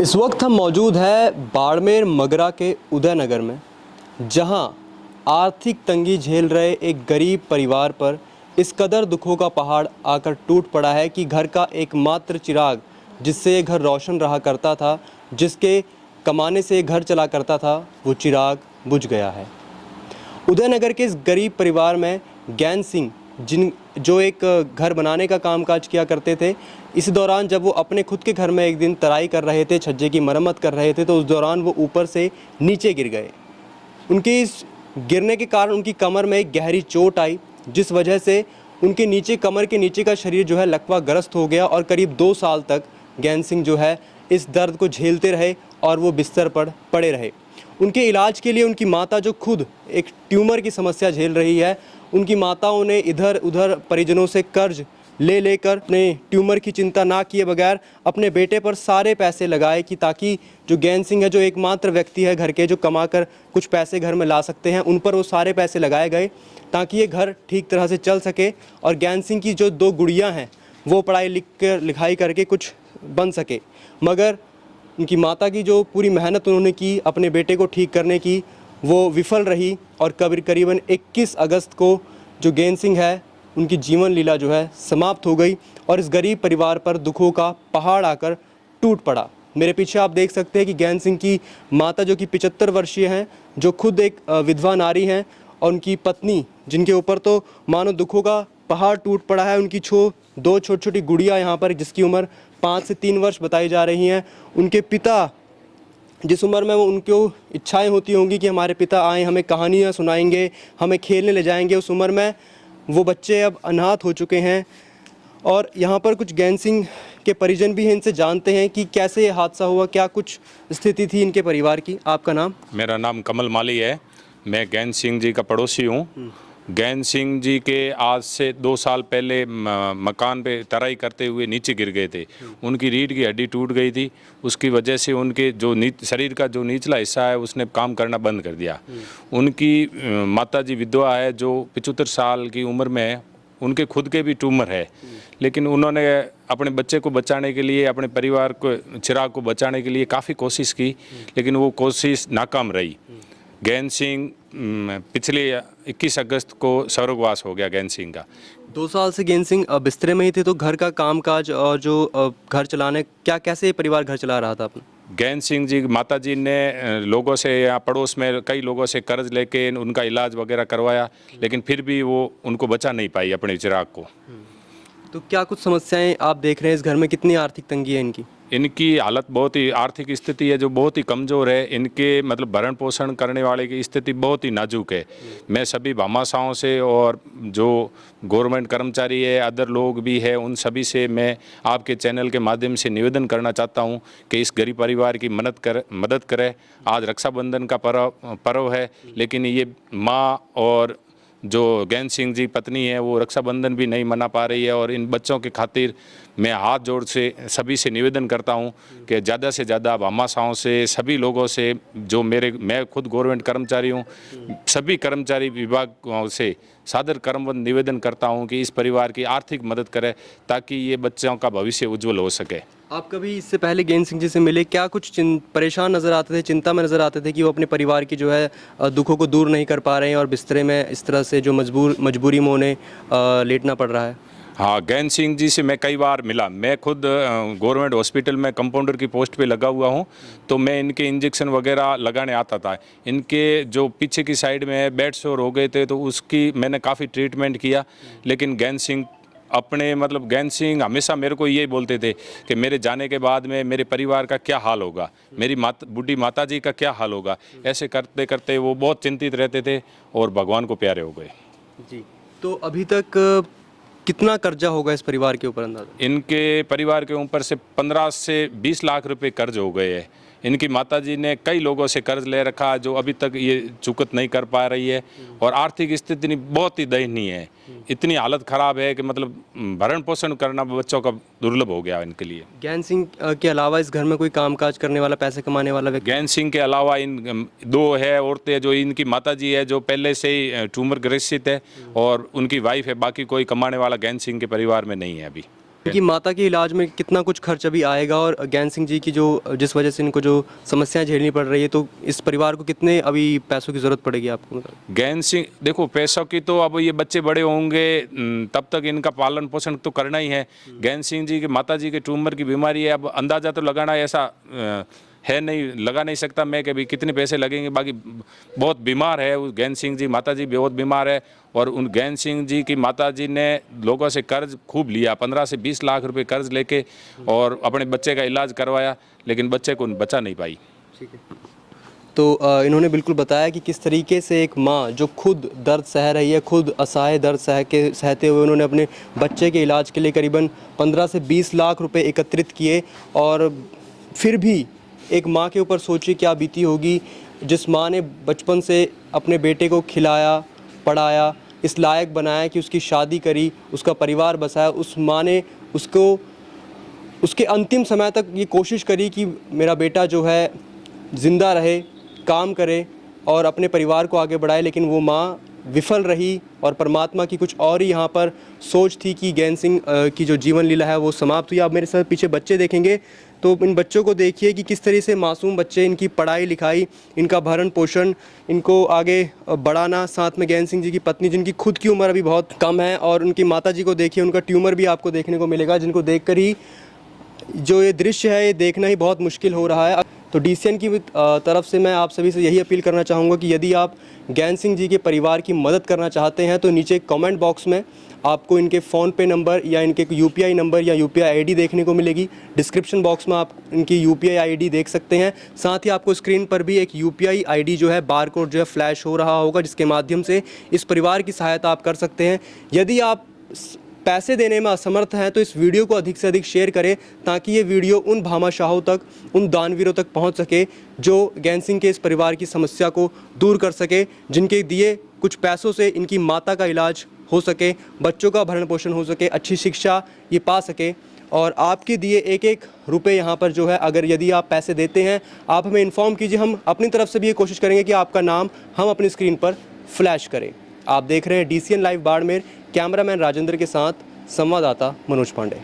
इस वक्त हम मौजूद है बाड़मेर मगरा के उदयनगर में, जहां आर्थिक तंगी झेल रहे एक गरीब परिवार पर इस कदर दुखों का पहाड़ आकर टूट पड़ा है कि घर का एकमात्र चिराग जिससे ये घर रोशन रहा करता था, जिसके कमाने से ये घर चला करता था, वो चिराग बुझ गया है। उदयनगर के इस गरीब परिवार में ज्ञान सिंह जो एक घर बनाने का कामकाज किया करते थे, इस दौरान जब वो अपने खुद के घर में एक दिन तराई कर रहे थे, छज्जे की मरम्मत कर रहे थे, तो उस दौरान वो ऊपर से नीचे गिर गए। उनके इस गिरने के कारण उनकी कमर में एक गहरी चोट आई, जिस वजह से उनके नीचे कमर के नीचे का शरीर जो है लकवाग्रस्त हो गया और करीब 2 साल तक ज्ञान सिंह जो है इस दर्द को झेलते रहे और वो बिस्तर पर पड़े रहे। उनके इलाज के लिए उनकी माता जो खुद एक ट्यूमर की समस्या झेल रही है, उनकी माताओं ने इधर उधर परिजनों से कर्ज ले लेकर अपने ट्यूमर की चिंता ना किए बगैर अपने बेटे पर सारे पैसे लगाए कि ताकि जो ज्ञान सिंह है, जो एकमात्र व्यक्ति है घर के जो कमाकर कुछ पैसे घर में ला सकते हैं, उन पर वो सारे पैसे लगाए गए ताकि ये घर ठीक तरह से चल सके और ज्ञान सिंह की जो 2 गुड़ियाँ हैं वो पढ़ाई लिखाई करके कुछ बन सके। मगर उनकी माता की जो पूरी मेहनत उन्होंने की अपने बेटे को ठीक करने की, वो विफल रही और करीबन 21 अगस्त को जो ज्ञान सिंह है उनकी जीवन लीला जो है समाप्त हो गई और इस गरीब परिवार पर दुखों का पहाड़ आकर टूट पड़ा। मेरे पीछे आप देख सकते हैं कि ज्ञान सिंह की माता जो कि 75 वर्षीय हैं, जो खुद एक विधवा नारी हैं, और उनकी पत्नी जिनके ऊपर तो मानो दुखों का पहाड़ टूट पड़ा है। उनकी 2 छोटी छोटी गुड़ियाँ यहाँ पर, जिसकी उम्र 5 से 3 वर्ष बताई जा रही हैं। उनके पिता जिस उम्र में वो उनको इच्छाएं होती होंगी कि हमारे पिता आएँ, हमें कहानियाँ सुनाएंगे, हमें खेलने ले जाएंगे, उस उम्र में वो बच्चे अब अनाथ हो चुके हैं। और यहाँ पर कुछ ज्ञान सिंह के परिजन भी हैं, इनसे जानते हैं कि कैसे ये हादसा हुआ, क्या कुछ स्थिति थी इनके परिवार की। आपका नाम? मेरा नाम कमल माली है। मैं ज्ञान सिंह जी का पड़ोसी हूँ। ज्ञान सिंह जी के आज से 2 साल पहले मकान पे तराई करते हुए नीचे गिर गए थे। उनकी रीढ़ की हड्डी टूट गई थी। उसकी वजह से उनके जो शरीर का जो निचला हिस्सा है उसने काम करना बंद कर दिया। उनकी माता जी विधवा है जो 75 साल की उम्र में है। उनके खुद के भी ट्यूमर है, लेकिन उन्होंने अपने बच्चे को बचाने के लिए, अपने परिवार को, चिराग को बचाने के लिए काफ़ी कोशिश की, लेकिन वो कोशिश नाकाम रही। ज्ञान सिंह पिछले 21 अगस्त को स्वर्गवास हो गया ज्ञान सिंह का। 2 साल से ज्ञान सिंह बिस्तरे में ही थे, तो घर का कामकाज और जो घर चलाने कैसे परिवार घर चला रहा था अपना? ज्ञान सिंह जी माता जी ने लोगों से या पड़ोस में कई लोगों से कर्ज लेके उनका इलाज वगैरह करवाया, लेकिन फिर भी वो उनको बचा नहीं पाई अपने चिराग को। तो क्या कुछ समस्याएं आप देख रहे हैं इस घर में? कितनी आर्थिक तंगी है इनकी? इनकी हालत बहुत ही, आर्थिक स्थिति है जो बहुत ही कमज़ोर है। इनके मतलब भरण पोषण करने वाले की स्थिति बहुत ही नाजुक है। मैं सभी भामाशाहों से और जो गवर्नमेंट कर्मचारी है, अदर लोग भी है, उन सभी से मैं आपके चैनल के माध्यम से निवेदन करना चाहता हूं कि इस गरीब परिवार की मदद करें। आज रक्षाबंधन का पर्व है, लेकिन ये माँ और जो ज्ञान सिंह जी पत्नी है वो रक्षाबंधन भी नहीं मना पा रही है। और इन बच्चों के खातिर मैं हाथ जोड़ से सभी से निवेदन करता हूं कि ज़्यादा से ज़्यादा भामाशाहों से, सभी लोगों से, जो मैं खुद गवर्नमेंट कर्मचारी हूं, सभी कर्मचारी विभागों से सादर कर्मबद्ध निवेदन करता हूं कि इस परिवार की आर्थिक मदद करें ताकि ये बच्चों का भविष्य उज्जवल हो सके। आप कभी इससे पहले ज्ञान सिंह जी से मिले? क्या कुछ परेशान नज़र आते थे, चिंता में नज़र आते थे कि वो अपने परिवार की जो है दुखों को दूर नहीं कर पा रहे हैं और बिस्तरे में इस तरह से जो मजबूरी में उन्हें लेटना पड़ रहा है? हाँ, ज्ञान सिंह जी से मैं कई बार मिला। मैं खुद गवर्नमेंट हॉस्पिटल में कंपाउंडर की पोस्ट पे लगा हुआ हूँ, तो मैं इनके इंजेक्शन वगैरह लगाने आता था। इनके जो पीछे की साइड में बेड सोर हो गए थे, तो उसकी मैंने काफ़ी ट्रीटमेंट किया, लेकिन ज्ञान सिंह ज्ञान सिंह हमेशा मेरे को यही बोलते थे कि मेरे जाने के बाद में मेरे परिवार का क्या हाल होगा, मेरी बूढ़ी माता जी का क्या हाल होगा। ऐसे करते करते वो बहुत चिंतित रहते थे और भगवान को प्यारे हो गए। जी, तो अभी तक कितना कर्जा होगा इस परिवार के ऊपर अंदाजा? इनके परिवार के ऊपर से 15 से 20 लाख रुपए कर्ज हो गए हैं। इनकी माताजी ने कई लोगों से कर्ज ले रखा जो अभी तक ये चुकत नहीं कर पा रही है और आर्थिक स्थिति बहुत ही दयनीय है। इतनी हालत खराब है कि भरण पोषण करना बच्चों का दुर्लभ हो गया इनके लिए। ज्ञान सिंह के अलावा इस घर में कोई कामकाज करने वाला, पैसे कमाने वाला व्यक्ति? ज्ञान सिंह के अलावा इन 2 है औरतें, जो इनकी माताजी है जो पहले से ही ट्यूमर ग्रसित है, और उनकी वाइफ है। बाकी कोई कमाने वाला ज्ञान सिंह के परिवार में नहीं है अभी। इनकी माता के इलाज में कितना कुछ खर्च अभी आएगा, और ज्ञान सिंह जी की जो जिस वजह से इनको जो समस्याएं झेलनी पड़ रही है, तो इस परिवार को कितने अभी पैसों की ज़रूरत पड़ेगी आपको? मतलब ज्ञान सिंह, देखो पैसों की तो अब ये बच्चे बड़े होंगे तब तक इनका पालन पोषण तो करना ही है। ज्ञान सिंह जी की माता जी के ट्यूमर की बीमारी है, अब अंदाज़ा तो लगाना ऐसा है नहीं, लगा नहीं सकता मैं कि भाई कितने पैसे लगेंगे। बाकी बहुत बीमार है वो ज्ञान सिंह जी, माता जी बहुत बीमार है। और उन ज्ञान सिंह जी की माता जी ने लोगों से कर्ज खूब लिया, 15 से 20 लाख रुपए कर्ज लेके और अपने बच्चे का इलाज करवाया, लेकिन बच्चे को बचा नहीं पाई। ठीक है। तो इन्होंने बिल्कुल बताया कि किस तरीके से एक माँ जो खुद दर्द सह रही है, खुद असहाय दर्द सहते हुए उन्होंने अपने बच्चे के इलाज के लिए करीबन 15 से 20 लाख रुपए एकत्रित किए। और फिर भी एक माँ के ऊपर सोचिए क्या बीती होगी, जिस माँ ने बचपन से अपने बेटे को खिलाया, पढ़ाया, इस लायक बनाया कि उसकी शादी करी, उसका परिवार बसाया। उस माँ ने उसको उसके अंतिम समय तक ये कोशिश करी कि मेरा बेटा जो है ज़िंदा रहे, काम करे और अपने परिवार को आगे बढ़ाए, लेकिन वो माँ विफल रही। और परमात्मा की कुछ और ही यहाँ पर सोच थी कि ज्ञान सिंह की जो जीवन लीला है वो समाप्त हुई। आप मेरे साथ पीछे बच्चे देखेंगे तो इन बच्चों को देखिए कि किस तरह से मासूम बच्चे, इनकी पढ़ाई लिखाई, इनका भरण पोषण, इनको आगे बढ़ाना। साथ में ज्ञान सिंह जी की पत्नी जिनकी खुद की उम्र अभी बहुत कम है, और उनकी माता जी को देखिए, उनका ट्यूमर भी आपको देखने को मिलेगा, जिनको देखकर ही जो ये दृश्य है ये देखना ही बहुत मुश्किल हो रहा है। तो डीसीएन की तरफ से मैं आप सभी से यही अपील करना चाहूँगा कि यदि आप ज्ञान सिंह जी के परिवार की मदद करना चाहते हैं तो नीचे कमेंट बॉक्स में आपको इनके फ़ोन पे नंबर या इनके यूपीआई नंबर या यूपीआई आईडी देखने को मिलेगी। डिस्क्रिप्शन बॉक्स में आप इनकी यूपीआई आईडी देख सकते हैं। साथ ही आपको स्क्रीन पर भी एक यूपीआई आईडी जो है, बार कोड जो है फ्लैश हो रहा होगा, जिसके माध्यम से इस परिवार की सहायता आप कर सकते हैं। यदि आप पैसे देने में असमर्थ हैं तो इस वीडियो को अधिक से अधिक शेयर करें, ताकि ये वीडियो उन भामाशाहों तक, उन दानवीरों तक पहुंच सके जो ज्ञान सिंह के इस परिवार की समस्या को दूर कर सके, जिनके दिए कुछ पैसों से इनकी माता का इलाज हो सके, बच्चों का भरण पोषण हो सके, अच्छी शिक्षा ये पा सके। और आपके दिए एक एक रुपये यहाँ पर जो है, अगर यदि आप पैसे देते हैं आप हमें इन्फॉर्म कीजिए, हम अपनी तरफ से भी ये कोशिश करेंगे कि आपका नाम हम अपनी स्क्रीन पर फ्लैश करें। आप देख रहे हैं DCN live Barmer, cameraman Rajendra के साथ संवाददाता मनोज पांडे।